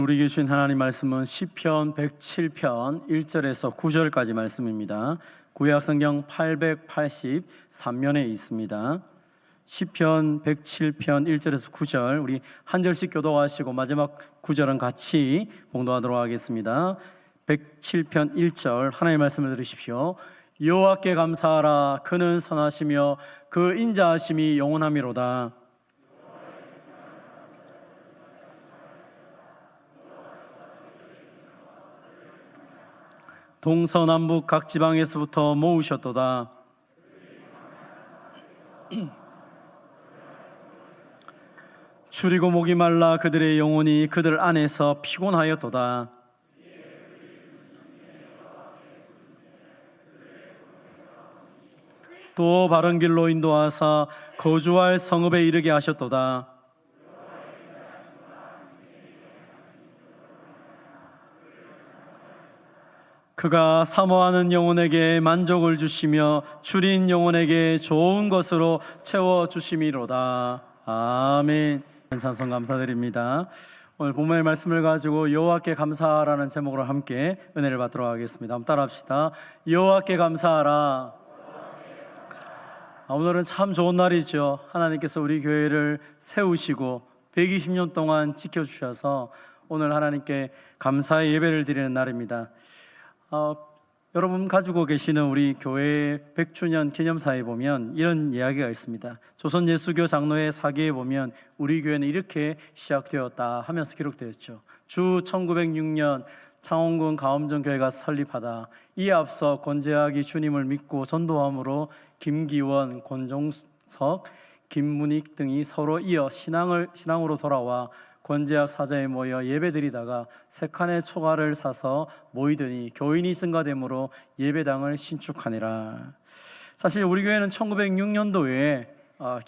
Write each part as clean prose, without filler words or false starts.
우리에게 주신 하나님 말씀은 시편 107편 1절에서 9절까지 말씀입니다. 구약 성경 883면에 있습니다. 시편 107편 1절에서 9절 우리 한 절씩 교도하시고 마지막 9절은 같이 봉독하도록 하겠습니다. 107편 1절 하나님의 말씀을 들으십시오. 여호와께 감사하라. 그는 선하시며 그 인자하심이 영원하미로다. 동서남북 각 지방에서부터 모으셨도다. 추리고 목이 말라 그들의 영혼이 그들 안에서 피곤하였도다. 또 바른 길로 인도하사 거주할 성읍에 이르게 하셨도다. 그가 사모하는 영혼에게 만족을 주시며 줄인 영혼에게 좋은 것으로 채워주심이로다. 아멘. 찬송 감사드립니다. 오늘 본문의 말씀을 가지고 여호와께 감사하라는 제목으로 함께 은혜를 받도록 하겠습니다. 한번 따라합시다. 여호와께 감사하라. 오늘은 참 좋은 날이죠. 하나님께서 우리 교회를 세우시고 120년 동안 지켜주셔서 오늘 하나님께 감사의 예배를 드리는 날입니다. 여러분 가지고 계시는 우리 교회 100주년 기념사에 보면 이런 이야기가 있습니다. 조선예수교 장로의 사기에 보면 우리 교회는 이렇게 시작되었다 하면서 기록되었죠. 주 1906년 창원군 가음정교회가 설립하다 이에 앞서 권재학이 주님을 믿고 전도함으로 김기원, 권종석, 김문익 등이 서로 이어 신앙으로 돌아와 권재학 사자에 모여 예배드리다가 세 칸의 초가를 사서 모이더니 교인이 증가되므로 예배당을 신축하니라. 사실 우리 교회는 1906년도에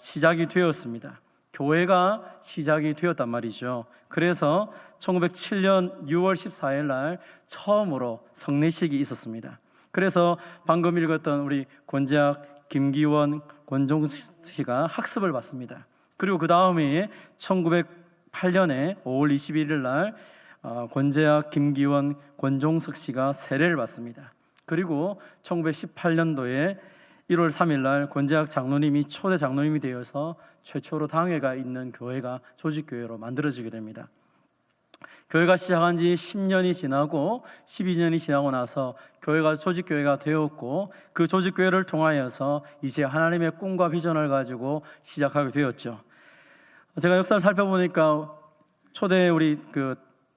시작이 되었습니다. 교회가 시작이 되었단 말이죠. 그래서 1907년 6월 14일 날 처음으로 성례식이 있었습니다. 그래서 방금 읽었던 우리 권재학, 김기원, 권종석 씨가 학습을 받습니다. 그리고 그 다음에 1908년에 5월 21일 날 권재학, 김기원, 권종석 씨가 세례를 받습니다. 그리고 1918년도에 1월 3일 날 권재학 장로님이 초대 장로님이 되어서 최초로 당회가 있는 교회가 조직교회로 만들어지게 됩니다. 교회가 시작한 지 10년이 지나고 12년이 지나고 나서 교회가 조직교회가 되었고 그 조직교회를 통하여서 이제 하나님의 꿈과 비전을 가지고 시작하게 되었죠. 제가 역사를 살펴보니까 초대 우리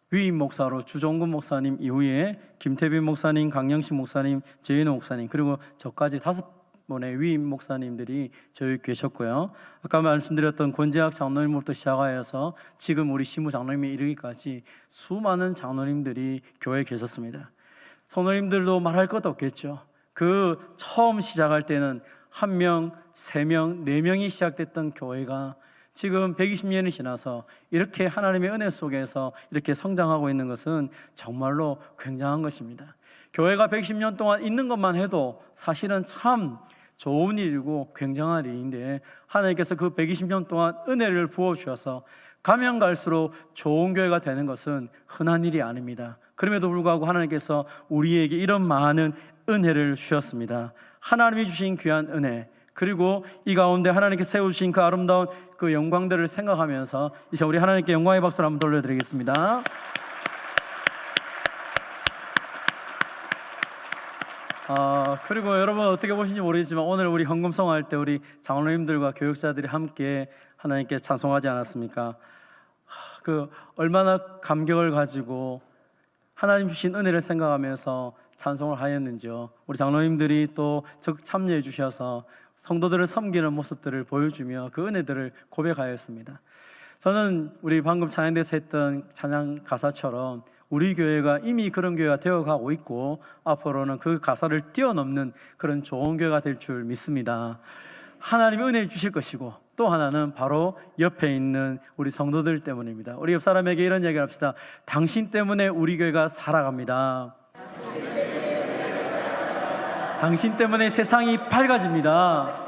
위임 목사로 주종근 목사님 이후에 김태빈 목사님, 강영식 목사님, 재인호 목사님 그리고 저까지 5분의 위임 목사님들이 저희 계셨고요. 아까 말씀드렸던 권재학 장로님부터 시작하여서 지금 우리 시무 장로님이 이르기까지 수많은 장로님들이 교회에 계셨습니다. 성도님들도 말할 것도 없겠죠. 그 처음 시작할 때는 1명, 3명, 4명이 시작됐던 교회가 지금 120년이 지나서 이렇게 하나님의 은혜 속에서 이렇게 성장하고 있는 것은 정말로 굉장한 것입니다. 교회가 110년 동안 있는 것만 해도 사실은 참 좋은 일이고 굉장한 일인데 하나님께서 그 120년 동안 은혜를 부어주셔서 가면 갈수록 좋은 교회가 되는 것은 흔한 일이 아닙니다. 그럼에도 불구하고 하나님께서 우리에게 이런 많은 은혜를 주셨습니다. 하나님이 주신 귀한 은혜 그리고 이 가운데 하나님께서 세우신 그 아름다운 그 영광들을 생각하면서 이제 우리 하나님께 영광의 박수를 한번 돌려드리겠습니다. 그리고 여러분 어떻게 보시는지 모르겠지만 오늘 우리 헌금송 할 때 우리 장로님들과 교육자들이 함께 하나님께 찬송하지 않았습니까? 얼마나 감격을 가지고 하나님 주신 은혜를 생각하면서 찬송을 하였는지요. 우리 장로님들이 또 적극 참여해 주셔서 성도들을 섬기는 모습들을 보여주며 그 은혜들을 고백하였습니다. 저는 우리 방금 찬양대에서 했던 찬양 가사처럼 우리 교회가 이미 그런 교회가 되어가고 있고 앞으로는 그 가사를 뛰어넘는 그런 좋은 교회가 될 줄 믿습니다. 하나님이 은혜 주실 것이고 또 하나는 바로 옆에 있는 우리 성도들 때문입니다. 우리 옆 사람에게 이런 얘기를 합시다. 당신 때문에 우리 교회가 살아갑니다. 당신 때문에 세상이 밝아집니다.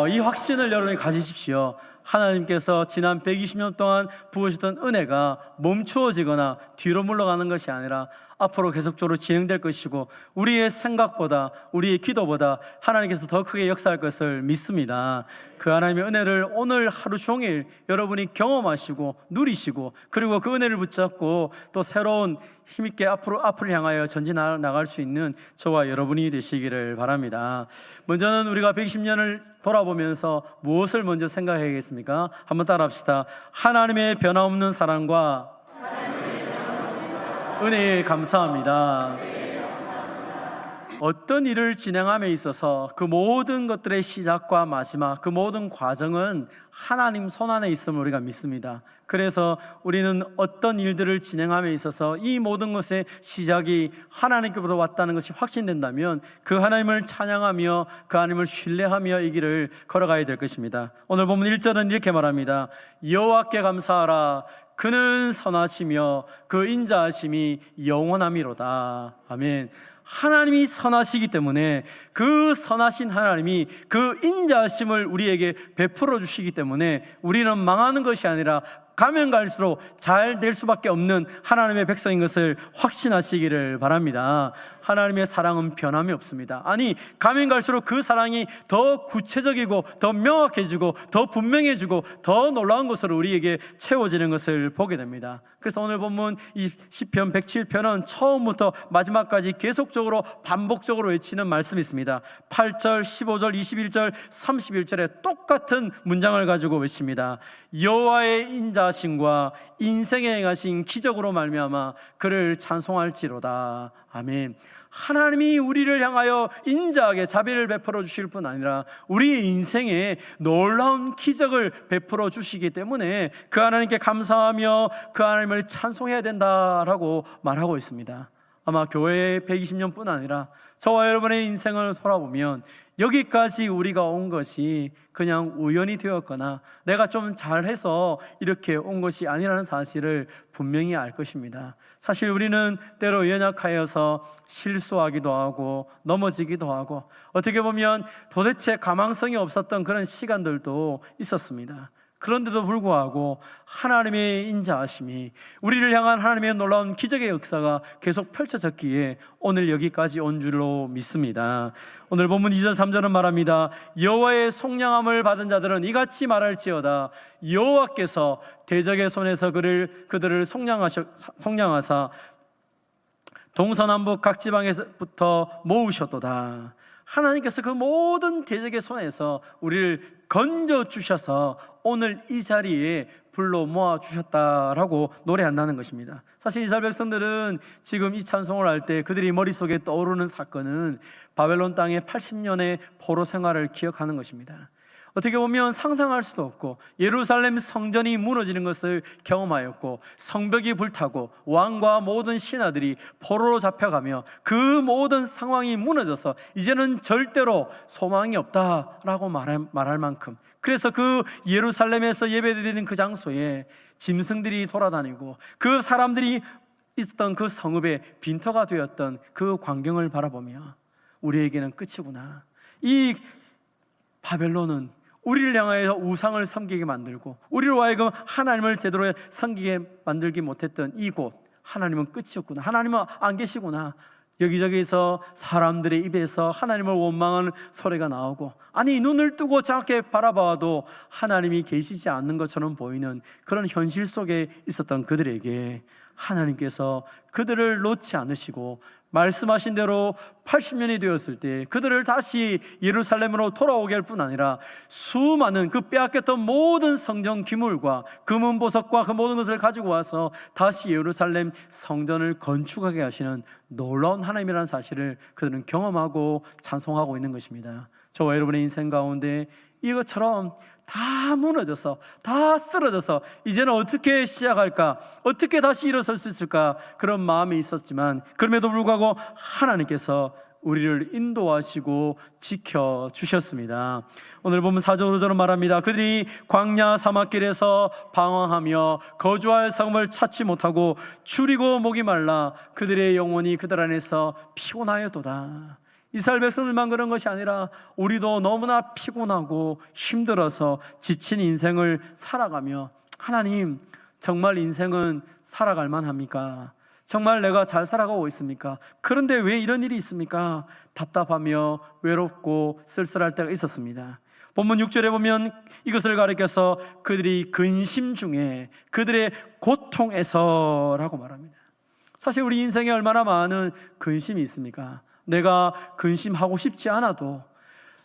이 확신을 여러분이 가지십시오. 하나님께서 지난 120년 동안 부으셨던 은혜가 멈추어지거나 뒤로 물러가는 것이 아니라 앞으로 계속적으로 진행될 것이고, 우리의 생각보다, 우리의 기도보다 하나님께서 더 크게 역사할 것을 믿습니다. 그 하나님의 은혜를 오늘 하루 종일 여러분이 경험하시고 누리시고, 그리고 그 은혜를 붙잡고 또 새로운 힘있게 앞으로 향하여 전진해 나갈 수 있는 저와 여러분이 되시기를 바랍니다. 먼저는 우리가 120년을 돌아보면서 무엇을 먼저 생각해야겠습니까? 한번 따라합시다. 하나님의 변함없는 사랑과 은혜에 감사합니다. 어떤 일을 진행함에 있어서 그 모든 것들의 시작과 마지막, 그 모든 과정은 하나님 손안에 있음을 우리가 믿습니다. 그래서 우리는 어떤 일들을 진행함에 있어서 이 모든 것의 시작이 하나님께로부터 왔다는 것이 확신된다면 그 하나님을 찬양하며 그 하나님을 신뢰하며 이 길을 걸어가야 될 것입니다. 오늘 보면 1절은 이렇게 말합니다. 여호와께 감사하라. 그는 선하시며 그 인자하심이 영원함이로다. 아멘. 하나님이 선하시기 때문에 그 선하신 하나님이 그 인자하심을 우리에게 베풀어 주시기 때문에 우리는 망하는 것이 아니라 가면 갈수록 잘 될 수밖에 없는 하나님의 백성인 것을 확신하시기를 바랍니다. 하나님의 사랑은 변함이 없습니다. 아니, 가면 갈수록 그 사랑이 더 구체적이고 더 명확해지고 더 분명해지고 더 놀라운 것으로 우리에게 채워지는 것을 보게 됩니다. 그래서 오늘 본문 이 시편 107편은 처음부터 마지막까지 계속적으로 반복적으로 외치는 말씀이 있습니다. 8절, 15절, 21절, 31절에 똑같은 문장을 가지고 외칩니다. 여호와의 인자하심과 인생에 행하신 기적으로 말미암아 그를 찬송할지로다. 아멘. 하나님이 우리를 향하여 인자하게 자비를 베풀어 주실 뿐 아니라 우리의 인생에 놀라운 기적을 베풀어 주시기 때문에 그 하나님께 감사하며 그 하나님을 찬송해야 된다라고 말하고 있습니다. 아마 교회 120년 뿐 아니라 저와 여러분의 인생을 돌아보면 여기까지 우리가 온 것이 그냥 우연이 되었거나 내가 좀 잘해서 이렇게 온 것이 아니라는 사실을 분명히 알 것입니다. 사실 우리는 때로 연약하여서 실수하기도 하고 넘어지기도 하고 어떻게 보면 도대체 가망성이 없었던 그런 시간들도 있었습니다. 그런데도 불구하고 하나님의 인자하심이, 우리를 향한 하나님의 놀라운 기적의 역사가 계속 펼쳐졌기에 오늘 여기까지 온 줄로 믿습니다. 오늘 본문 2절 3절은 말합니다. 여호와의 속량함을 받은 자들은 이같이 말할지어다. 여호와께서 대적의 손에서 그들을 속량하사 동서남북 각 지방에서부터 모으셨도다. 하나님께서 그 모든 대적의 손에서 우리를 건져주셔서 오늘 이 자리에 불러 모아주셨다라고 노래한다는 것입니다. 사실 이스라엘 백성들은 지금 이 찬송을 할 때 그들이 머릿속에 떠오르는 사건은 바벨론 땅의 80년의 포로 생활을 기억하는 것입니다. 어떻게 보면 상상할 수도 없고 예루살렘 성전이 무너지는 것을 경험하였고 성벽이 불타고 왕과 모든 신하들이 포로로 잡혀가며 그 모든 상황이 무너져서 이제는 절대로 소망이 없다라고 말할 만큼, 그래서 그 예루살렘에서 예배드리는 그 장소에 짐승들이 돌아다니고 그 사람들이 있었던 그 성읍에 빈터가 되었던 그 광경을 바라보며 우리에게는 끝이구나. 이 바벨론은 우리를 향하여 우상을 섬기게 만들고 우리로 하여금 하나님을 제대로 섬기게 만들기 못했던 이곳, 하나님은 끝이었구나. 하나님은 안 계시구나. 여기저기서 사람들의 입에서 하나님을 원망하는 소리가 나오고, 아니 눈을 뜨고 정확히 바라봐도 하나님이 계시지 않는 것처럼 보이는 그런 현실 속에 있었던 그들에게 하나님께서 그들을 놓지 않으시고 말씀하신 대로 80년이 되었을 때 그들을 다시 예루살렘으로 돌아오게 할 뿐 아니라 수많은 그 빼앗겼던 모든 성전 기물과 금은보석과 그 모든 것을 가지고 와서 다시 예루살렘 성전을 건축하게 하시는 놀라운 하나님이라는 사실을 그들은 경험하고 찬송하고 있는 것입니다. 저와 여러분의 인생 가운데 이것처럼 다 무너져서 다 쓰러져서 이제는 어떻게 시작할까, 어떻게 다시 일어설 수 있을까, 그런 마음이 있었지만 그럼에도 불구하고 하나님께서 우리를 인도하시고 지켜주셨습니다. 오늘 보면 4절 5절은 말합니다. 그들이 광야 사막길에서 방황하며 거주할 성을 찾지 못하고 줄이고 목이 말라 그들의 영혼이 그들 안에서 피곤하였도다. 이스라엘 백성들만 그런 것이 아니라 우리도 너무나 피곤하고 힘들어서 지친 인생을 살아가며, 하나님, 정말 인생은 살아갈 만합니까? 정말 내가 잘 살아가고 있습니까? 그런데 왜 이런 일이 있습니까? 답답하며 외롭고 쓸쓸할 때가 있었습니다. 본문 6절에 보면 이것을 가리켜서 그들이 근심 중에, 그들의 고통에서 라고 말합니다. 사실 우리 인생에 얼마나 많은 근심이 있습니까? 내가 근심하고 싶지 않아도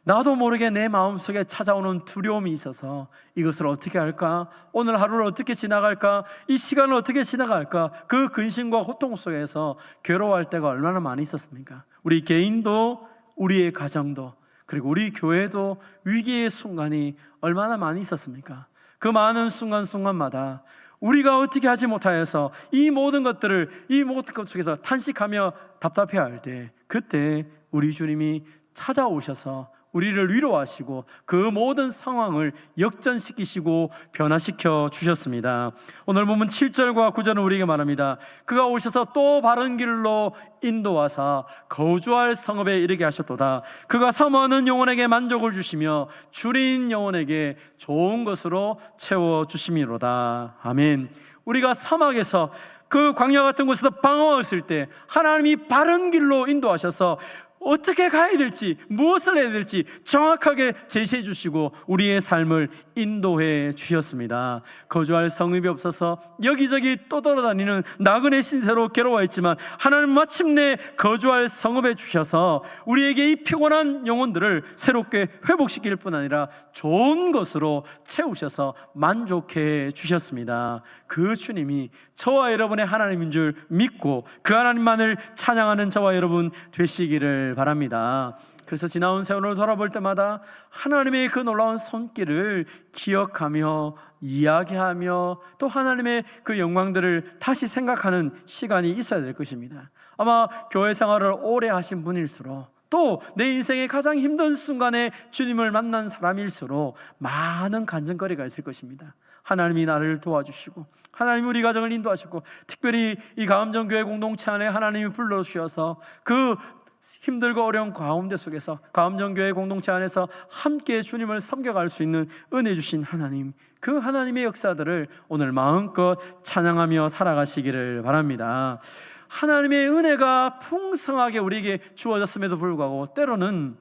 나도 모르게 내 마음속에 찾아오는 두려움이 있어서 이것을 어떻게 할까? 오늘 하루를 어떻게 지나갈까? 이 시간을 어떻게 지나갈까? 그 근심과 고통 속에서 괴로워할 때가 얼마나 많이 있었습니까? 우리 개인도, 우리의 가정도, 그리고 우리 교회도 위기의 순간이 얼마나 많이 있었습니까? 그 많은 순간순간마다 우리가 어떻게 하지 못하여서 이 모든 것 속에서 탄식하며 답답해할 때, 그때 우리 주님이 찾아오셔서 우리를 위로하시고 그 모든 상황을 역전시키시고 변화시켜 주셨습니다. 오늘 보면 7절과 9절은 우리에게 말합니다. 그가 오셔서 또 바른 길로 인도하사 거주할 성읍에 이르게 하셨도다. 그가 사모하는 영혼에게 만족을 주시며 줄인 영혼에게 좋은 것으로 채워 주심이로다. 아멘. 우리가 사막에서 그 광야 같은 곳에서 방황했을 때 하나님이 바른 길로 인도하셔서 어떻게 가야 될지, 무엇을 해야 될지 정확하게 제시해 주시고 우리의 삶을 인도해 주셨습니다. 거주할 성읍이 없어서 여기저기 떠돌아다니는 나그네 신세로 괴로워했지만 하나님 마침내 거주할 성읍에 주셔서 우리에게 이 피곤한 영혼들을 새롭게 회복시킬 뿐 아니라 좋은 것으로 채우셔서 만족해 주셨습니다. 그 주님이 저와 여러분의 하나님인 줄 믿고 그 하나님만을 찬양하는 저와 여러분 되시기를 바랍니다. 그래서 지나온 세월을 돌아볼 때마다 하나님의 그 놀라운 손길을 기억하며 이야기하며 또 하나님의 그 영광들을 다시 생각하는 시간이 있어야 될 것입니다. 아마 교회 생활을 오래 하신 분일수록 또 내 인생의 가장 힘든 순간에 주님을 만난 사람일수록 많은 간증거리가 있을 것입니다. 하나님이 나를 도와주시고 하나님이 우리 가정을 인도하시고 특별히 이 가암정교회 공동체 안에 하나님이 불러주셔서 그 힘들고 어려운 가운데 속에서 가암정교회 공동체 안에서 함께 주님을 섬겨갈 수 있는 은혜 주신 하나님, 그 하나님의 역사들을 오늘 마음껏 찬양하며 살아가시기를 바랍니다. 하나님의 은혜가 풍성하게 우리에게 주어졌음에도 불구하고 때로는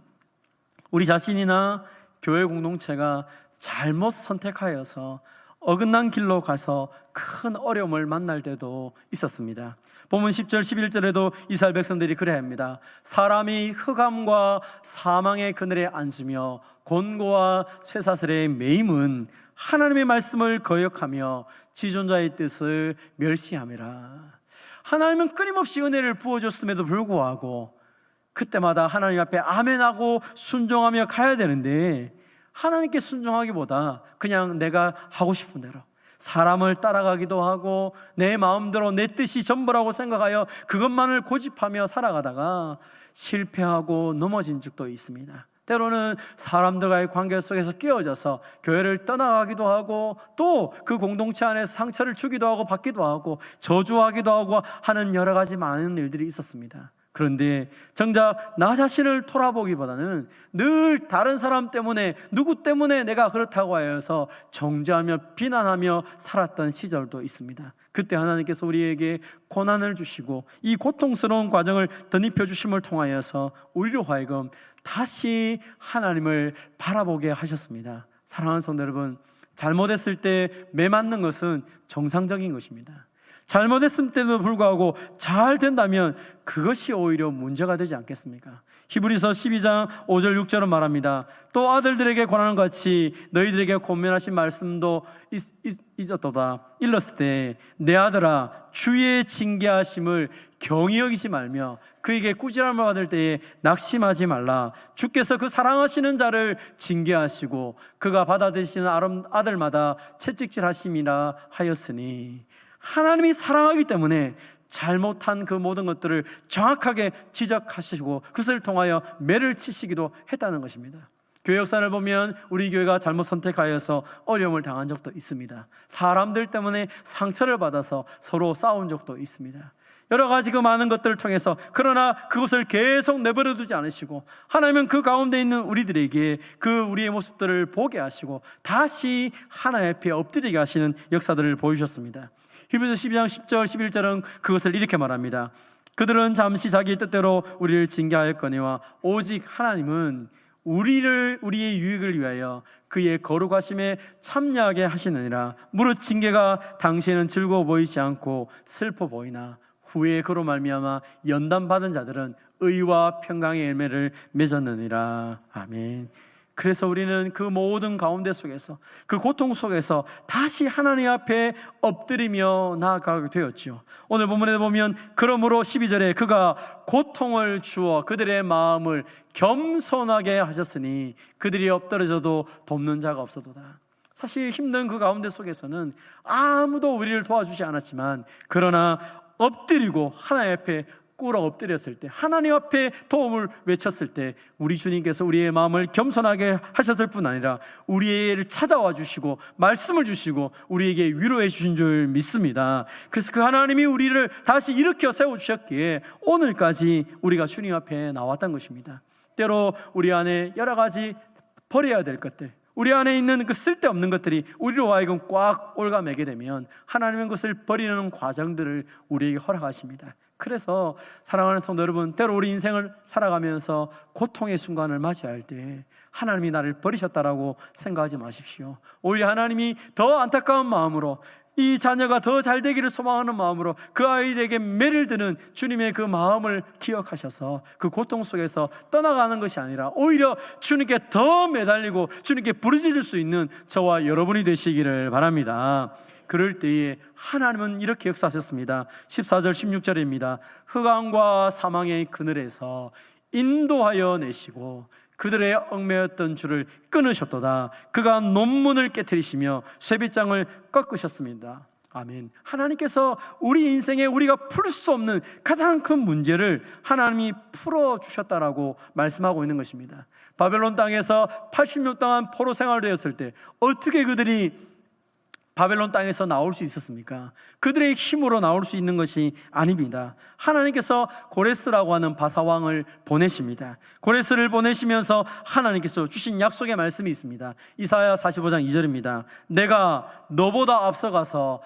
우리 자신이나 교회 공동체가 잘못 선택하여서 어긋난 길로 가서 큰 어려움을 만날 때도 있었습니다. 본문 10절 11절에도 이스라엘 백성들이 그래야 합니다. 사람이 흑암과 사망의 그늘에 앉으며 곤고와 쇠사슬에 매임은 하나님의 말씀을 거역하며 지존자의 뜻을 멸시함이라. 하나님은 끊임없이 은혜를 부어줬음에도 불구하고 그때마다 하나님 앞에 아멘하고 순종하며 가야 되는데 하나님께 순종하기보다 그냥 내가 하고 싶은 대로 사람을 따라가기도 하고 내 마음대로 내 뜻이 전부라고 생각하여 그것만을 고집하며 살아가다가 실패하고 넘어진 적도 있습니다. 때로는 사람들과의 관계 속에서 끼어져서 교회를 떠나가기도 하고 또 그 공동체 안에서 상처를 주기도 하고 받기도 하고 저주하기도 하고 하는 여러 가지 많은 일들이 있었습니다. 그런데 정작 나 자신을 돌아보기보다는 늘 다른 사람 때문에 누구 때문에 내가 그렇다고 하여서 정죄하며 비난하며 살았던 시절도 있습니다. 그때 하나님께서 우리에게 고난을 주시고 이 고통스러운 과정을 덧입혀 주심을 통하여서 우리로 하여금 다시 하나님을 바라보게 하셨습니다. 사랑하는 성도 여러분, 잘못했을 때 매맞는 것은 정상적인 것입니다. 잘못했을 때도 불구하고 잘 된다면 그것이 오히려 문제가 되지 않겠습니까? 히브리서 12장 5절 6절은 말합니다. 또 아들들에게 권하는 같이 너희들에게 권면하신 말씀도 있었도다. 일렀을 때 내 아들아 주의 징계하심을 경히 여기지 말며 그에게 꾸지람을 받을 때에 낙심하지 말라. 주께서 그 사랑하시는 자를 징계하시고 그가 받아들이시는 아들마다 채찍질하심이라 하였으니, 하나님이 사랑하기 때문에 잘못한 그 모든 것들을 정확하게 지적하시고 그것을 통하여 매를 치시기도 했다는 것입니다. 교회 역사를 보면 우리 교회가 잘못 선택하여서 어려움을 당한 적도 있습니다. 사람들 때문에 상처를 받아서 서로 싸운 적도 있습니다. 여러 가지 그 많은 것들을 통해서, 그러나 그것을 계속 내버려 두지 않으시고 하나님은 그 가운데 있는 우리들에게 그 우리의 모습들을 보게 하시고 다시 하나님 앞에 엎드리게 하시는 역사들을 보여주셨습니다. 히브리서 12장 10절 11절은 그것을 이렇게 말합니다. 그들은 잠시 자기 뜻대로 우리를 징계하였거니와 오직 하나님은 우리의 유익을 위하여 그의 거룩하심에 참여하게 하시느니라. 무릇 징계가 당시에는 즐거워 보이지 않고 슬퍼 보이나 후에 그로 말미암아 연단받은 자들은 의와 평강의 열매를 맺었느니라. 아멘. 그래서 우리는 그 모든 가운데 속에서, 그 고통 속에서 다시 하나님 앞에 엎드리며 나아가게 되었죠. 오늘 본문에 보면 그러므로 12절에 그가 고통을 주어 그들의 마음을 겸손하게 하셨으니 그들이 엎드러져도 돕는 자가 없어도다. 사실 힘든 그 가운데 속에서는 아무도 우리를 도와주지 않았지만, 그러나 엎드리고 하나님 앞에 꿇어 엎드렸을 때, 하나님 앞에 도움을 외쳤을 때 우리 주님께서 우리의 마음을 겸손하게 하셨을 뿐 아니라 우리를 찾아와 주시고 말씀을 주시고 우리에게 위로해 주신 줄 믿습니다. 그래서 그 하나님이 우리를 다시 일으켜 세워주셨기에 오늘까지 우리가 주님 앞에 나왔던 것입니다. 때로 우리 안에 여러 가지 버려야 될 것들, 우리 안에 있는 그 쓸데없는 것들이 우리로 하여금 꽉 올가매게 되면 하나님은 그것을 버리는 과정들을 우리에게 허락하십니다. 그래서 사랑하는 성도 여러분, 때로 우리 인생을 살아가면서 고통의 순간을 맞이할 때 하나님이 나를 버리셨다라고 생각하지 마십시오. 오히려 하나님이 더 안타까운 마음으로, 이 자녀가 더 잘 되기를 소망하는 마음으로 그 아이에게 매를 드는 주님의 그 마음을 기억하셔서 그 고통 속에서 떠나가는 것이 아니라 오히려 주님께 더 매달리고 주님께 부르짖을 수 있는 저와 여러분이 되시기를 바랍니다. 그럴 때에 하나님은 이렇게 역사하셨습니다. 14절 16절입니다. 흑암과 사망의 그늘에서 인도하여 내시고 그들의 얽매였던 줄을 끊으셨도다. 그가 논문을 깨뜨리시며 쇠빗장을 꺾으셨습니다. 아멘. 하나님께서 우리 인생에 우리가 풀 수 없는 가장 큰 문제를 하나님이 풀어주셨다라고 말씀하고 있는 것입니다. 바벨론 땅에서 80년 동안 포로 생활되었을 때 어떻게 그들이 바벨론 땅에서 나올 수 있었습니까? 그들의 힘으로 나올 수 있는 것이 아닙니다. 하나님께서 고레스라고 하는 바사왕을 보내십니다. 고레스를 보내시면서 하나님께서 주신 약속의 말씀이 있습니다. 이사야 45장 2절입니다. 내가 너보다 앞서가서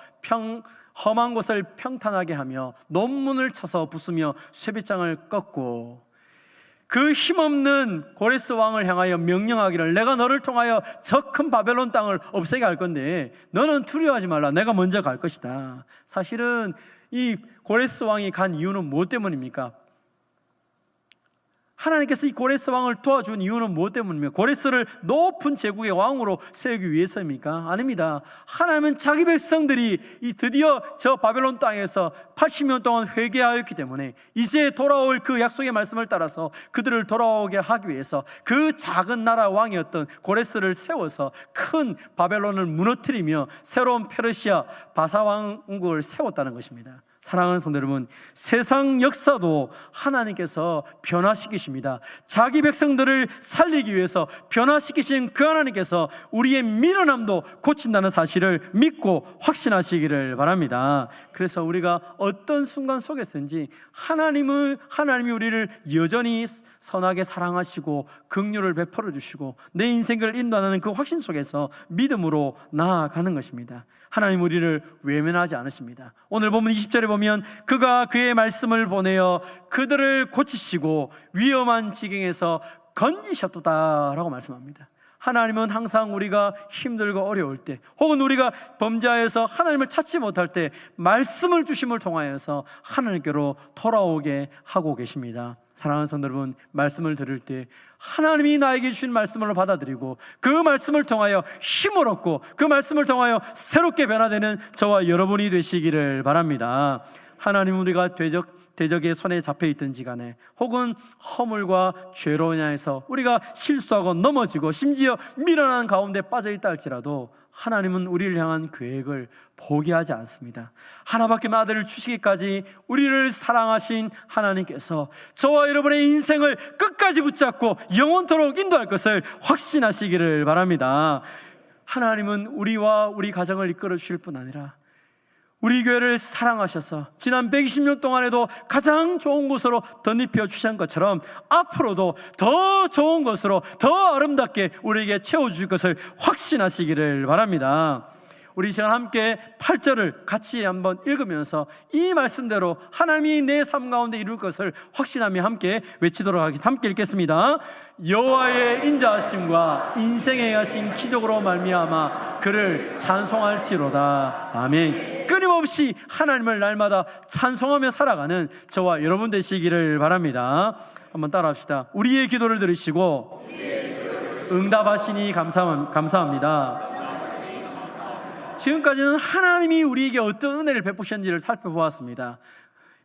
험한 곳을 평탄하게 하며 논문을 쳐서 부수며 쇠빗장을 꺾고, 그 힘없는 고레스 왕을 향하여 명령하기를 내가 너를 통하여 저 큰 바벨론 땅을 없애게 할 건데 너는 두려워하지 말라, 내가 먼저 갈 것이다. 사실은 이 고레스 왕이 간 이유는 무엇 때문입니까? 하나님께서 이 고레스 왕을 도와준 이유는 무엇 때문입니까? 고레스를 높은 제국의 왕으로 세우기 위해서입니까? 아닙니다. 하나님은 자기 백성들이 드디어 저 바벨론 땅에서 80년 동안 회개하였기 때문에 이제 돌아올 그 약속의 말씀을 따라서 그들을 돌아오게 하기 위해서 그 작은 나라 왕이었던 고레스를 세워서 큰 바벨론을 무너뜨리며 새로운 페르시아 바사왕국을 세웠다는 것입니다. 사랑하는 성도 여러분, 세상 역사도 하나님께서 변화시키십니다. 자기 백성들을 살리기 위해서 변화시키신 그 하나님께서 우리의 미련함도 고친다는 사실을 믿고 확신하시기를 바랍니다. 그래서 우리가 어떤 순간 속에서든지 하나님이 우리를 여전히 선하게 사랑하시고 긍휼을 베풀어 주시고 내 인생을 인도하는 그 확신 속에서 믿음으로 나아가는 것입니다. 하나님 우리를 외면하지 않으십니다. 오늘 본문 20절에 보면 그가 그의 말씀을 보내어 그들을 고치시고 위험한 지경에서 건지셨도다라고 말씀합니다. 하나님은 항상 우리가 힘들고 어려울 때, 혹은 우리가 범죄하여서 하나님을 찾지 못할 때 말씀을 주심을 통하여서 하나님께로 돌아오게 하고 계십니다. 사랑하는 성도 여러분, 말씀을 들을 때 하나님이 나에게 주신 말씀을 받아들이고 그 말씀을 통하여 힘을 얻고 그 말씀을 통하여 새롭게 변화되는 저와 여러분이 되시기를 바랍니다. 하나님은 우리가 대적의 손에 잡혀 있든지 간에, 혹은 허물과 죄로 인해서 우리가 실수하고 넘어지고 심지어 미련한 가운데 빠져 있다 할지라도 하나님은 우리를 향한 계획을 포기하지 않습니다. 하나밖에 아들을 주시기까지 우리를 사랑하신 하나님께서 저와 여러분의 인생을 끝까지 붙잡고 영원토록 인도할 것을 확신하시기를 바랍니다. 하나님은 우리와 우리 가정을 이끌어 주실 뿐 아니라 우리 교회를 사랑하셔서 지난 120년 동안에도 가장 좋은 곳으로 덧입혀 주신 것처럼 앞으로도 더 좋은 것으로 더 아름답게 우리에게 채워주실 것을 확신하시기를 바랍니다. 우리 이 시간 함께 8절을 같이 한번 읽으면서 이 말씀대로 하나님이 내 삶 가운데 이룰 것을 확신하며 함께 외치도록 하겠습니다. 함께 읽겠습니다. 여호와의 인자하심과 인생에 하신 기적으로 말미암아 그를 찬송할지로다. 아멘. 끊임없이 하나님을 날마다 찬송하며 살아가는 저와 여러분 되시기를 바랍니다. 한번 따라합시다. 우리의 기도를 들으시고 응답하시니 감사합니다. 지금까지는 하나님이 우리에게 어떤 은혜를 베푸셨는지를 살펴보았습니다.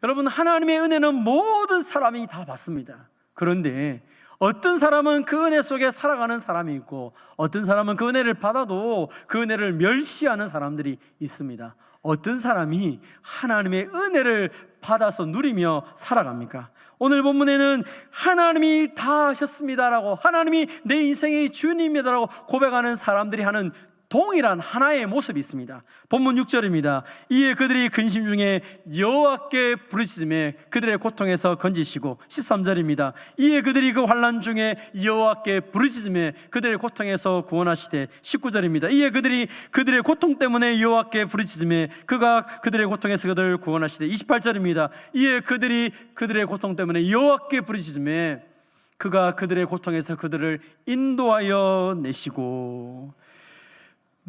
여러분, 하나님의 은혜는 모든 사람이 다 받습니다. 그런데 어떤 사람은 그 은혜 속에 살아가는 사람이 있고 어떤 사람은 그 은혜를 받아도 그 은혜를 멸시하는 사람들이 있습니다. 어떤 사람이 하나님의 은혜를 받아서 누리며 살아갑니까? 오늘 본문에는 하나님이 다 하셨습니다라고, 하나님이 내 인생의 주님입니다라고 고백하는 사람들이 하는 동일한 하나의 모습이 있습니다. 본문 6절입니다. 이에 그들이 근심 중에 여호와께 부르짖음에 그들의 고통에서 건지시고, 13절입니다. 이에 그들이 그 환난 중에 여호와께 부르짖음에 그들의 고통에서 구원하시되, 19절입니다. 이에 그들이 그들의 고통 때문에 여호와께 부르짖음에 그가 그들의 고통에서 그들을 구원하시되, 28절입니다. 이에 그들이 그들의 고통 때문에 여호와께 부르짖음에 그가 그들의 고통에서 그들을 인도하여 내시고.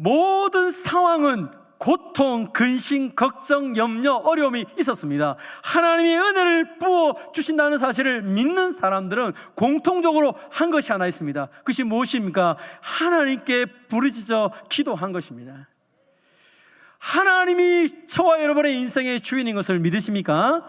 모든 상황은 고통, 근심, 걱정, 염려, 어려움이 있었습니다. 하나님의 은혜를 부어 주신다는 사실을 믿는 사람들은 공통적으로 한 것이 하나 있습니다. 그것이 무엇입니까? 하나님께 부르짖어 기도한 것입니다. 하나님이 저와 여러분의 인생의 주인인 것을 믿으십니까?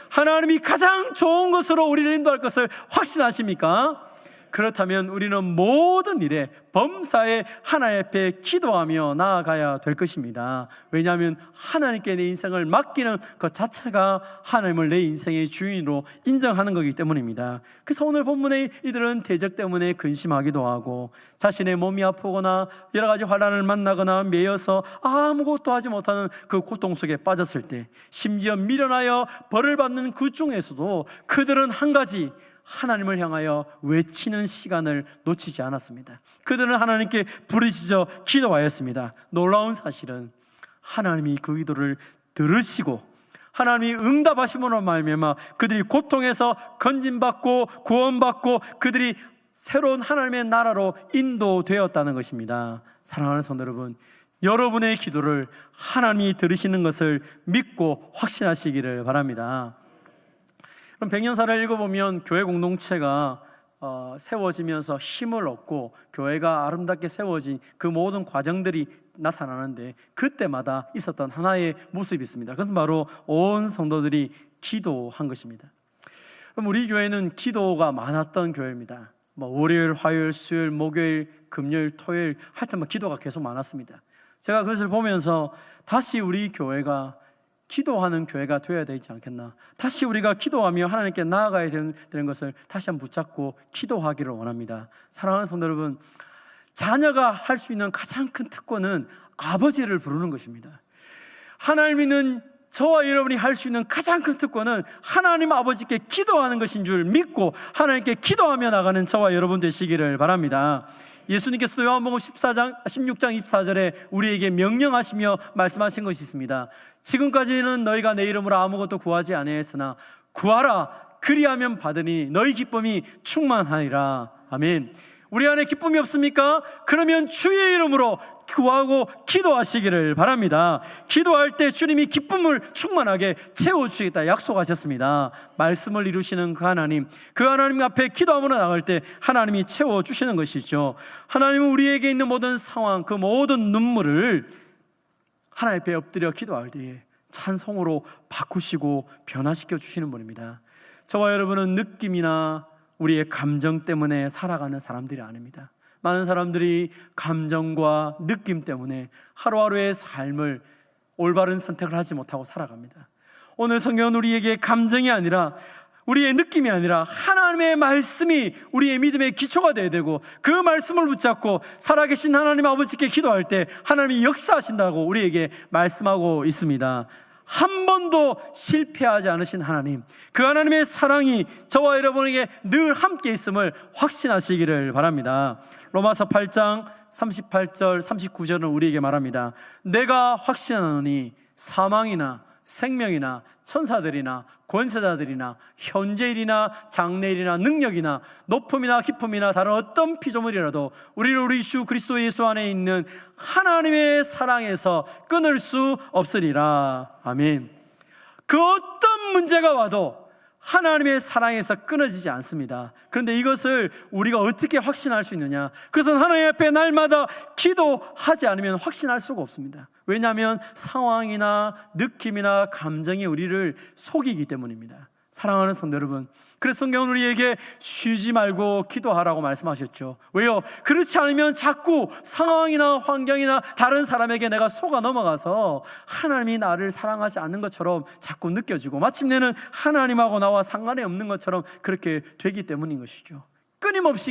하나님이 가장 좋은 것으로 우리를 인도할 것을 확신하십니까? 그렇다면 우리는 모든 일에 범사에 하나님 앞에 기도하며 나아가야 될 것입니다. 왜냐하면 하나님께 내 인생을 맡기는 것 자체가 하나님을 내 인생의 주인으로 인정하는 거기 때문입니다. 그래서 오늘 본문에 이들은 대적 때문에 근심하기도 하고 자신의 몸이 아프거나 여러 가지 환난을 만나거나 매여서 아무것도 하지 못하는 그 고통 속에 빠졌을 때, 심지어 미련하여 벌을 받는 그 중에서도 그들은 한 가지, 하나님을 향하여 외치는 시간을 놓치지 않았습니다. 그들은 하나님께 부르짖어 기도하였습니다. 놀라운 사실은 하나님이 그 기도를 들으시고 하나님이 응답하심으로 말미암아 그들이 고통에서 건진받고 구원받고 그들이 새로운 하나님의 나라로 인도되었다는 것입니다. 사랑하는 성도 여러분, 여러분의 기도를 하나님이 들으시는 것을 믿고 확신하시기를 바랍니다. 그럼 백년사를 읽어보면 교회 공동체가 세워지면서 힘을 얻고 교회가 아름답게 세워진 그 모든 과정들이 나타나는데, 그때마다 있었던 하나의 모습이 있습니다. 그것은 바로 온 성도들이 기도한 것입니다. 그럼 우리 교회는 기도가 많았던 교회입니다. 월요일, 화요일, 수요일, 목요일, 금요일, 토요일 하여튼 기도가 계속 많았습니다. 제가 그것을 보면서 다시 우리 교회가 기도하는 교회가 되어야 되지 않겠나, 다시 우리가 기도하며 하나님께 나아가야 되는 것을 다시 한번 붙잡고 기도하기를 원합니다. 사랑하는 성도 여러분, 자녀가 할 수 있는 가장 큰 특권은 아버지를 부르는 것입니다. 하나님은 저와 여러분이 할 수 있는 가장 큰 특권은 하나님 아버지께 기도하는 것인 줄 믿고 하나님께 기도하며 나가는 저와 여러분 되시기를 바랍니다. 예수님께서도 요한복음 16장 24절에 우리에게 명령하시며 말씀하신 것이 있습니다. 지금까지는 너희가 내 이름으로 아무것도 구하지 아니하였으나 구하라, 그리하면 받으니 너희 기쁨이 충만하리라. 아멘. 우리 안에 기쁨이 없습니까? 그러면 주의 이름으로 구하고 기도하시기를 바랍니다. 기도할 때 주님이 기쁨을 충만하게 채워주시겠다 약속하셨습니다. 말씀을 이루시는 그 하나님 앞에 기도하며 나갈 때 하나님이 채워주시는 것이죠. 하나님은 우리에게 있는 모든 상황, 그 모든 눈물을 하나님 앞에 엎드려 기도할 때에 찬송으로 바꾸시고 변화시켜 주시는 분입니다. 저와 여러분은 느낌이나 우리의 감정 때문에 살아가는 사람들이 아닙니다. 많은 사람들이 감정과 느낌 때문에 하루하루의 삶을 올바른 선택을 하지 못하고 살아갑니다. 오늘 성경은 우리에게 감정이 아니라 우리의 느낌이 아니라 하나님의 말씀이 우리의 믿음의 기초가 되어야 되고, 그 말씀을 붙잡고 살아계신 하나님 아버지께 기도할 때 하나님이 역사하신다고 우리에게 말씀하고 있습니다. 한 번도 실패하지 않으신 하나님, 그 하나님의 사랑이 저와 여러분에게 늘 함께 있음을 확신하시기를 바랍니다. 로마서 8장 38절 39절은 우리에게 말합니다. 내가 확신하노니 사망이나 생명이나 천사들이나 권세자들이나 현재일이나 장래일이나 능력이나 높음이나 깊음이나 다른 어떤 피조물이라도 우리를 우리 주 그리스도 예수 안에 있는 하나님의 사랑에서 끊을 수 없으리라. 아멘. 그 어떤 문제가 와도 하나님의 사랑에서 끊어지지 않습니다. 그런데 이것을 우리가 어떻게 확신할 수 있느냐? 그것은 하나님 앞에 날마다 기도하지 않으면 확신할 수가 없습니다. 왜냐하면 상황이나 느낌이나 감정이 우리를 속이기 때문입니다. 사랑하는 성도 여러분, 그래서 성경은 우리에게 쉬지 말고 기도하라고 말씀하셨죠. 왜요? 그렇지 않으면 자꾸 상황이나 환경이나 다른 사람에게 내가 속아 넘어가서 하나님이 나를 사랑하지 않는 것처럼 자꾸 느껴지고, 마침내는 하나님하고 나와 상관이 없는 것처럼 그렇게 되기 때문인 것이죠.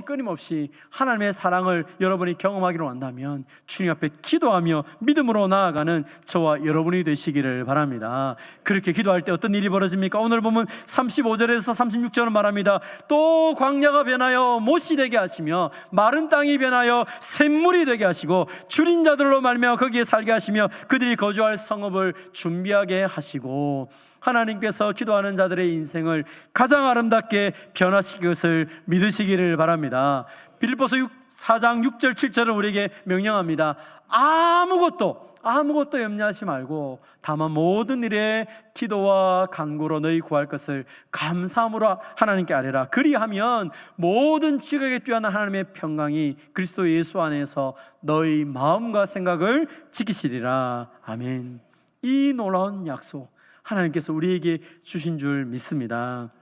끊임없이 하나님의 사랑을 여러분이 경험하기로 한다면 주님 앞에 기도하며 믿음으로 나아가는 저와 여러분이 되시기를 바랍니다. 그렇게 기도할 때 어떤 일이 벌어집니까? 오늘 보면 35절에서 36절은 말합니다. 또 광야가 변하여 못이 되게 하시며 마른 땅이 변하여 샘물이 되게 하시고 줄인 자들로 말미암아 거기에 살게 하시며 그들이 거주할 성읍을 준비하게 하시고, 하나님께서 기도하는 자들의 인생을 가장 아름답게 변화시킬 것을 믿으시기를 바랍니다. 빌립보서 4장 6절 7절은 우리에게 명령합니다. 아무것도 염려하지 말고 다만 모든 일에 기도와 간구로 너희 구할 것을 감사함으로 하나님께 아뢰라. 그리하면 모든 지각에 뛰어난 하나님의 평강이 그리스도 예수 안에서 너희 마음과 생각을 지키시리라. 아멘. 이 놀라운 약속 하나님께서 우리에게 주신 줄 믿습니다.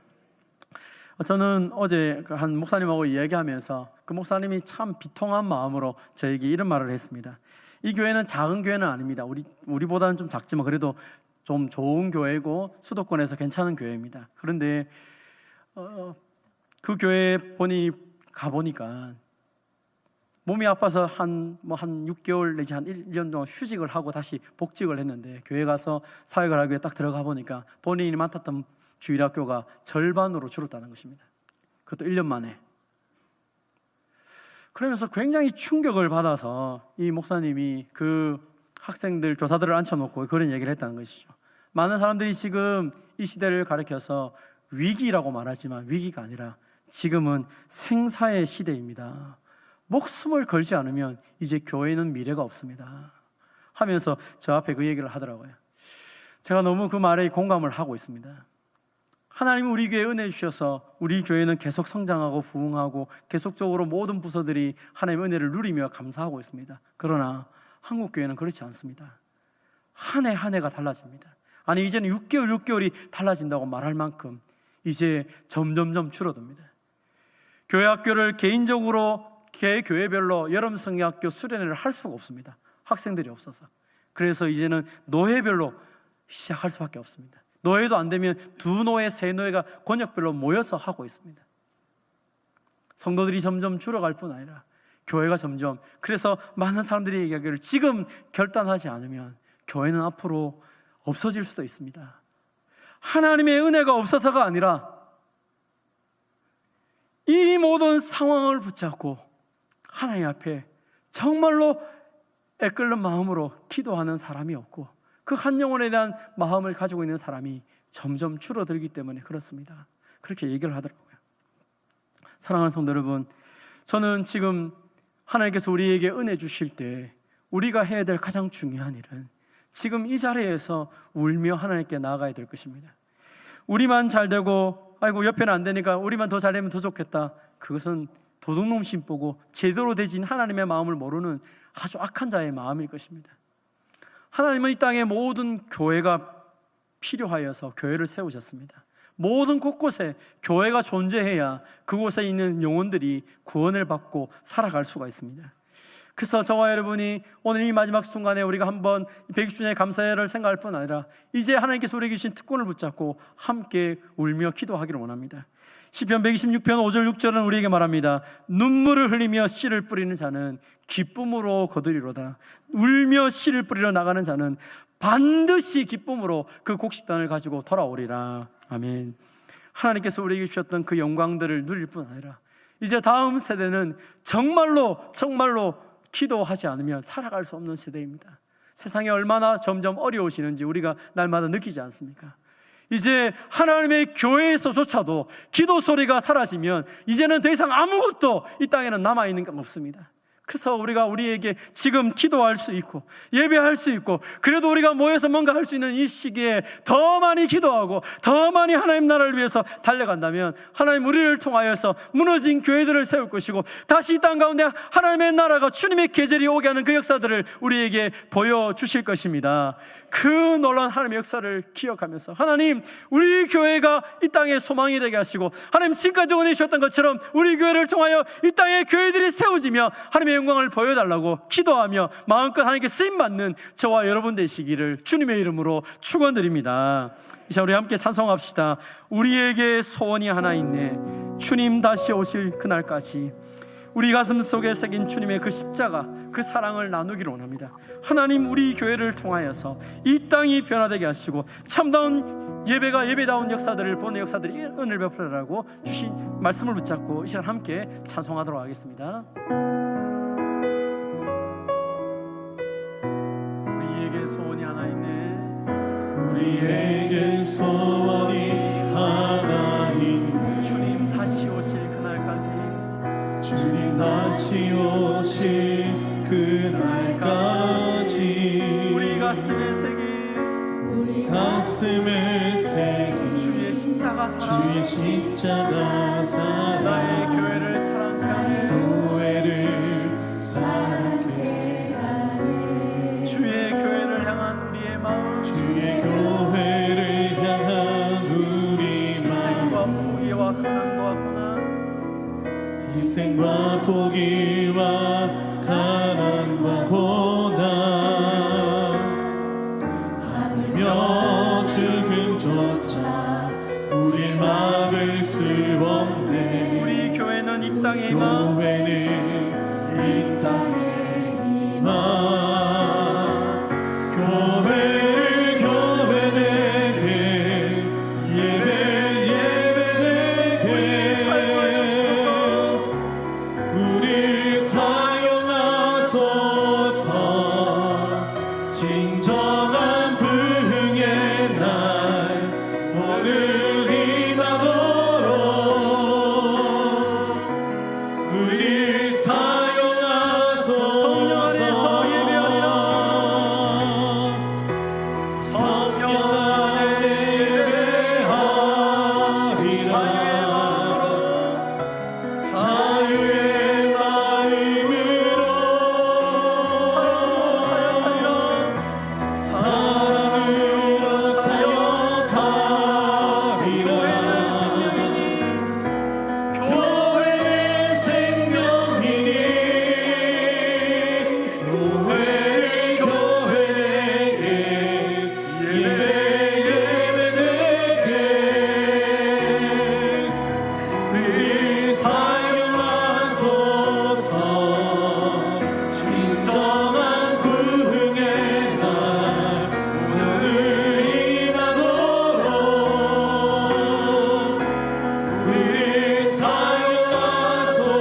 저는 어제 한 목사님하고 이야기하면서 그 목사님이 참 비통한 마음으로 저에게 이런 말을 했습니다. 이 교회는 작은 교회는 아닙니다. 우리보다는 좀 작지만 그래도 좀 좋은 교회고 수도권에서 괜찮은 교회입니다. 그런데 그 교회에 본인이 가보니까 몸이 아파서 한 6개월 내지 한 1년 동안 휴직을 하고 다시 복직을 했는데, 교회 가서 사역을 하기 위해 딱 들어가 보니까 본인이 맡았던 주일학교가 절반으로 줄었다는 것입니다. 그것도 1년 만에. 그러면서 굉장히 충격을 받아서 이 목사님이 그 학생들, 교사들을 앉혀놓고 그런 얘기를 했다는 것이죠. 많은 사람들이 지금 이 시대를 가리켜서 위기라고 말하지만 위기가 아니라 지금은 생사의 시대입니다. 목숨을 걸지 않으면 이제 교회는 미래가 없습니다 하면서 저 앞에 그 얘기를 하더라고요. 제가 너무 그 말에 공감을 하고 있습니다. 하나님은 우리 교회에 은혜 주셔서 우리 교회는 계속 성장하고 부흥하고 계속적으로 모든 부서들이 하나님의 은혜를 누리며 감사하고 있습니다. 그러나 한국교회는 그렇지 않습니다. 한 해 한 해가 달라집니다. 아니, 이제는 6개월이 달라진다고 말할 만큼 이제 점점점 줄어듭니다. 교회 학교를 개인적으로 교회별로 여름 성경학교 수련회를 할 수가 없습니다. 학생들이 없어서. 그래서 이제는 노회별로 시작할 수밖에 없습니다. 노회도 안 되면 두 노회, 세 노회가 권역별로 모여서 하고 있습니다. 성도들이 점점 줄어갈 뿐 아니라 교회가 점점, 그래서 많은 사람들이 얘기하기를 지금 결단하지 않으면 교회는 앞으로 없어질 수도 있습니다. 하나님의 은혜가 없어서가 아니라 이 모든 상황을 붙잡고 하나님 앞에 정말로 애끓는 마음으로 기도하는 사람이 없고 그 한 영혼에 대한 마음을 가지고 있는 사람이 점점 줄어들기 때문에 그렇습니다. 그렇게 얘기를 하더라고요. 사랑하는 성도 여러분, 저는 지금 하나님께서 우리에게 은혜 주실 때 우리가 해야 될 가장 중요한 일은 지금 이 자리에서 울며 하나님께 나아가야 될 것입니다. 우리만 잘 되고 아이고 옆에는 안 되니까 우리만 더 잘 되면 더 좋겠다, 그것은 도둑놈 심보고 제대로 되진 하나님의 마음을 모르는 아주 악한 자의 마음일 것입니다. 하나님은 이 땅에 모든 교회가 필요하여서 교회를 세우셨습니다. 모든 곳곳에 교회가 존재해야 그곳에 있는 영혼들이 구원을 받고 살아갈 수가 있습니다. 그래서 저와 여러분이 오늘 이 마지막 순간에 우리가 한번 120주년의 감사회를 생각할 뿐 아니라 이제 하나님께서 우리에게 주신 특권을 붙잡고 함께 울며 기도하기를 원합니다. 시편 126편 5절 6절은 우리에게 말합니다. 눈물을 흘리며 씨를 뿌리는 자는 기쁨으로 거두리로다. 울며 씨를 뿌리러 나가는 자는 반드시 기쁨으로 그 곡식단을 가지고 돌아오리라. 아멘. 하나님께서 우리에게 주셨던 그 영광들을 누릴 뿐 아니라 이제 다음 세대는 정말로 기도하지 않으면 살아갈 수 없는 세대입니다. 세상이 얼마나 점점 어려우시는지 우리가 날마다 느끼지 않습니까? 이제 하나님의 교회에서조차도 기도 소리가 사라지면 이제는 더 이상 아무것도 이 땅에는 남아있는 게 없습니다. 그래서 우리가 우리에게 지금 기도할 수 있고 예배할 수 있고 그래도 우리가 모여서 뭔가 할 수 있는 이 시기에 더 많이 기도하고 더 많이 하나님 나라를 위해서 달려간다면 하나님 우리를 통하여서 무너진 교회들을 세울 것이고 다시 이 땅 가운데 하나님의 나라가 주님의 계절이 오게 하는 그 역사들을 우리에게 보여주실 것입니다. 그 놀라운 하나님의 역사를 기억하면서 하나님 우리 교회가 이 땅에 소망이 되게 하시고 하나님 지금까지 원해 주셨던 것처럼 우리 교회를 통하여 이 땅에 교회들이 세워지며 하나님의 영광을 보여달라고 기도하며 마음껏 하나님께 쓰임받는 저와 여러분 되시기를 주님의 이름으로 축원드립니다. 이 시간 우리 함께 찬송합시다. 우리에게 소원이 하나 있네. 주님 다시 오실 그날까지 우리 가슴 속에 새긴 주님의 그 십자가 그 사랑을 나누기를 원합니다. 하나님 우리 교회를 통하여서 이 땅이 변화되게 하시고 참다운 예배가 예배다운 역사들을 보는 역사들이 은혜를 베풀어라고 주신 말씀을 붙잡고 이 시간 함께 찬송하도록 하겠습니다. 우리에게 소원이 하나 있네. 우리에게 소원이 하나 있네. 주님 다시 오실 그날까지 주님 다시 오실 그날까지 우리 가슴에 새긴 주의 십자가 사랑 주의 십자가 사랑 나의 교회를 사랑케 하네. 주의 교회를 향한 우리의 마음 주의 교회를 향한 우리 희생과 포기와 가난과 고난 희생과 포기와 가난과 고난 하늘며 죽음조차 우릴 막을 수 없네. 우리 교회는 이 땅에 임한 교회는 이 땅에 임한 교회를 교회되게 예배되게 우리 사용하소서. 진정한 부흥의 날 오늘 임하도록 우리 사용하소서. 성령 안에서 예배하리라. 성령 안에 예배하리라. 자유의 마음으로 사랑으로 사역하리라. 교회는 생명이니 교회를 교회되게 예배되게 우리 사용하소서. 진정한 부흥의 날 오늘 임하도록 우리 사용하소서.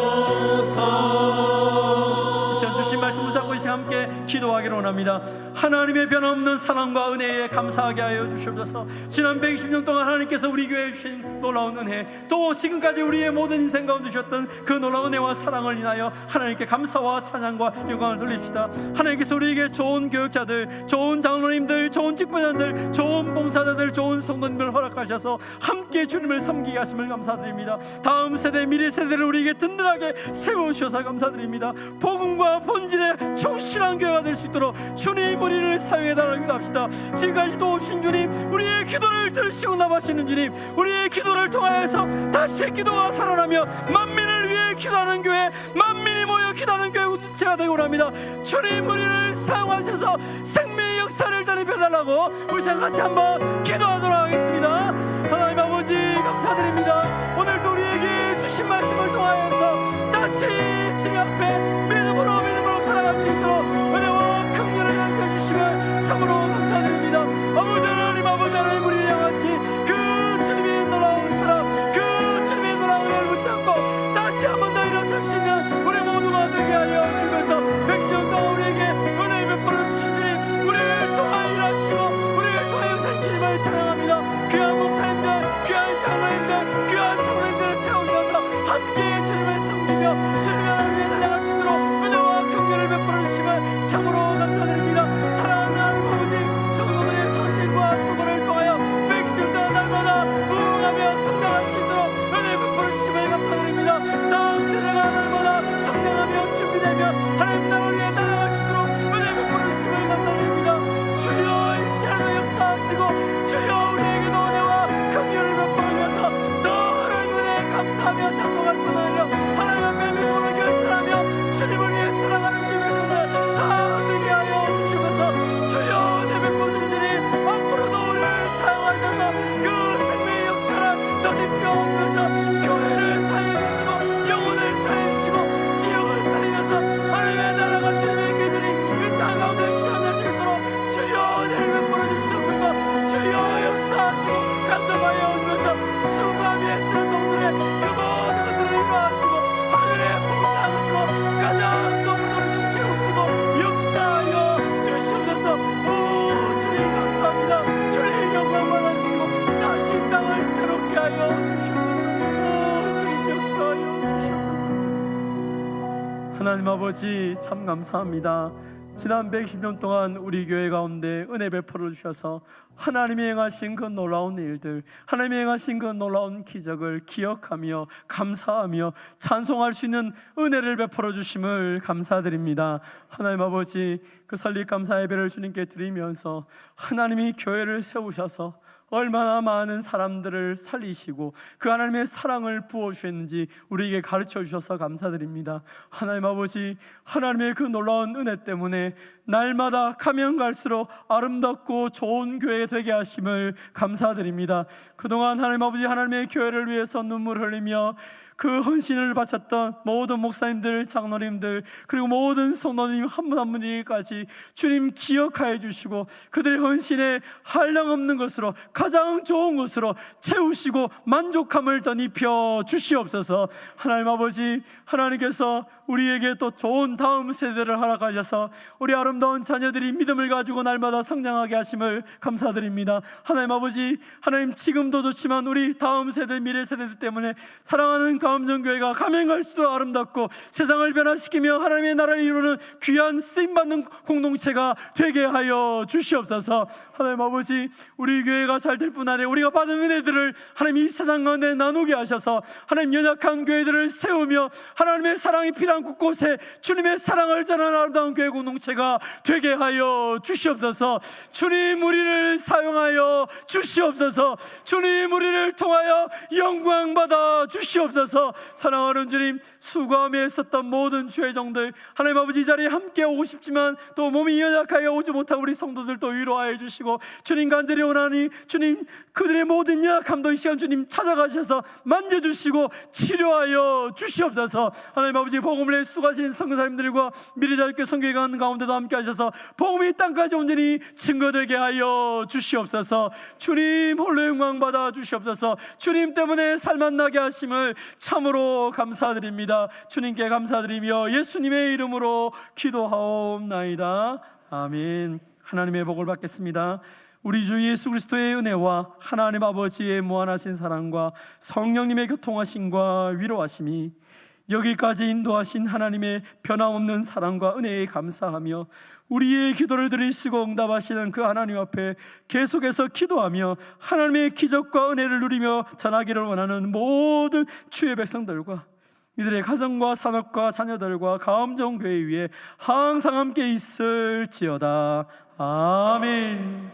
이 시간 주신 말씀 붙잡고 이 시간 함께 기도하기를 원합니다. 하나님의 변함없는 사랑과 은혜에 감사하게 하여 주시옵소서. 지난 120년 동안 하나님께서 우리 교회에 주신 놀라운 은혜, 또 지금까지 우리의 모든 인생 가운데 주셨던 그 놀라운 은혜와 사랑을 인하여 하나님께 감사와 찬양과 영광을 돌립시다. 하나님께서 우리에게 좋은 교육자들, 좋은 장로님들, 좋은 직분자들, 좋은 봉사자들, 좋은 성도님들 허락하셔서 함께 주님을 섬기게 하심을 감사드립니다. 다음 세대, 미래 세대를 우리에게 든든하게 세우셔서 감사드립니다. 복음과 본질에 충실한 교회가 될 수 있도록 주님 우리를 사용해달라고 기도합시다. 지금까지 도우신 주님, 우리의 기도를 들으시고 나가시는 주님, 우리의 기도를 통하여서 다시 기도가 살아나며 만민을 우리를 위해 기도하는 교회, 만민이 모여 기도하는 교회 공동체가 되고 합니다. 주님 우리를 사용하셔서 생명의 역사를 더입혀달라고 우리 시간 같이 한번 기도하도록 하겠습니다. 하나님 아버지 감사드립니다. 오늘도 우리에게 주신 말씀을 통하여서 다시 주님 앞에 믿음으로 살아갈 수 있도록 은혜와 긍휼을 남겨주시면 참으로 감사드립니다. 아버지 하나님 우리를 향하신 그 주님의 놀라운 사랑, 그 주님의 놀라운 은혜를 붙잡고 다시 한 번 더 일어설 수 있는 우리 모두가 되게 하여 주면서 백년 동안 우리에게 은혜의 베풀어 주신 주님, 우리를 통하여 일하시고 우리를 통하여 산 주님을 찬양합니다. 귀한 목사님들, 귀한 장로님들, 귀한 성도님들을 세우셔서 함께 주님을 섬기며 주님의 하나님에 달려갈 수 있도록 은혜와 긍휼을 베풀어 주심을 참으로 감사드립니다. 사랑하는 하나님 아버지, 성도들의 선신과 수고를 통하여 120년 날마다 부흥하며 성장할 수 있도록 은혜 베풀어 주심을 감사드립니다. 다음 세대가 날마다 성장하며 준비되며 하나님 나라를 위해 나아갈 수 있도록 은혜 베풀어 주심을 감사드립니다. 주여 이 시간을 역사하시고 주여 우리에게도 은혜와 긍휼을 베풀어 주셔서 더 하나님 은혜에 감사하며 찬송할 뿐 아니라 하나님 앞에 믿음으로 결단하며 주님을 위해 살아가는 주님의 다 되게 하여 주시면서 주여 내 베푸신 주님 앞으로도 우리를 사용하셔서 그 생명의 역사를 더입혀오면서 교회를 살려주시고 영혼을 살려주시고 지역을 살리면서 하나님의 나라가 주님의 교들이 이 땅 가운데 시원할 수 있도록 주여 은혜를 베풀어 주시옵소서. 주여 역사하시고 간섭하여 오면서 수고하며 애쓰는 동들의 그 모든 것들을 인도하시고 하늘의 풍성한 것으로 가장 좋은 것으로 채우시고 역사하여 주시옵소서. 오 주님 감사합니다. 주님 영광 받아주시고 다시 땅을 새롭게 하여 주시옵소서. 오 주님 역사하여 주시옵소서. 하나님 아버지 참 감사합니다. 지난 120년 동안 우리 교회 가운데 은혜 베풀어 주셔서 하나님이 행하신 그 놀라운 일들, 하나님이 행하신 그 놀라운 기적을 기억하며 감사하며 찬송할 수 있는 은혜를 베풀어 주심을 감사드립니다. 하나님 아버지 그 설립 감사 예배를 주님께 드리면서 하나님이 교회를 세우셔서 얼마나 많은 사람들을 살리시고 그 하나님의 사랑을 부어주셨는지 우리에게 가르쳐 주셔서 감사드립니다. 하나님 아버지 하나님의 그 놀라운 은혜 때문에 날마다 가면 갈수록 아름답고 좋은 교회 되게 하심을 감사드립니다. 그동안 하나님 아버지 하나님의 교회를 위해서 눈물 흘리며 그 헌신을 바쳤던 모든 목사님들, 장로님들 그리고 모든 성도님 한 분 한 분에게까지 주님 기억하여 주시고 그들의 헌신에 한량없는 것으로 가장 좋은 것으로 채우시고 만족함을 더 입혀 주시옵소서. 하나님 아버지 하나님께서 우리에게 또 좋은 다음 세대를 허락하셔서 우리 아름다운 자녀들이 믿음을 가지고 날마다 성장하게 하심을 감사드립니다. 하나님 아버지 하나님 지금도 좋지만 우리 다음 세대 미래 세대들 때문에 사랑하는 가음정교회가 가면 갈수록 아름답고 세상을 변화시키며 하나님의 나라를 이루는 귀한 쓰임받는 공동체가 되게 하여 주시옵소서. 하나님 아버지 우리 교회가 잘 될 뿐 아니라 우리가 받은 은혜들을 하나님 이 세상 가운데 나누게 하셔서 하나님 연약한 교회들을 세우며 하나님의 사랑이 필요한 곳곳에 주님의 사랑을 전하는 아름다운 교회 공동체가 되게 하여 주시옵소서. 주님 우리를 사용하여 주시옵소서. 주님 우리를 통하여 영광 받아 주시옵소서. 사랑하는 주님 수고하며 했었던 모든 주의 종들 하나님 아버지 이 자리에 함께 오고 싶지만 또 몸이 연약하여 오지 못한 우리 성도들도 위로하여 주시고 주님 간절히 원하니 주님 그들의 모든 연약함도 이 시간 주님 찾아가셔서 만져주시고 치료하여 주시옵소서. 하나님 아버지 복음을 수고하신 선교사님들과 미래자유교 선교회 가는 가운데도 함께 하셔서 복음이 땅까지 온전히 증거되게 하여 주시옵소서. 주님 홀로 영광 받아 주시옵소서. 주님 때문에 살만나게 하심을 참으로 감사드립니다. 주님께 감사드리며 예수님의 이름으로 기도하옵나이다. 아멘. 하나님의 복을 받겠습니다. 우리 주 예수 그리스도의 은혜와 하나님 아버지의 무한하신 사랑과 성령님의 교통하심과 위로하심이 여기까지 인도하신 하나님의 변함없는 사랑과 은혜에 감사하며 우리의 기도를 들으시고 응답하시는 그 하나님 앞에 계속해서 기도하며 하나님의 기적과 은혜를 누리며 전하기를 원하는 모든 주의 백성들과 이들의 가정과 산업과 자녀들과 가음정교회 위에 항상 함께 있을지어다. 아멘.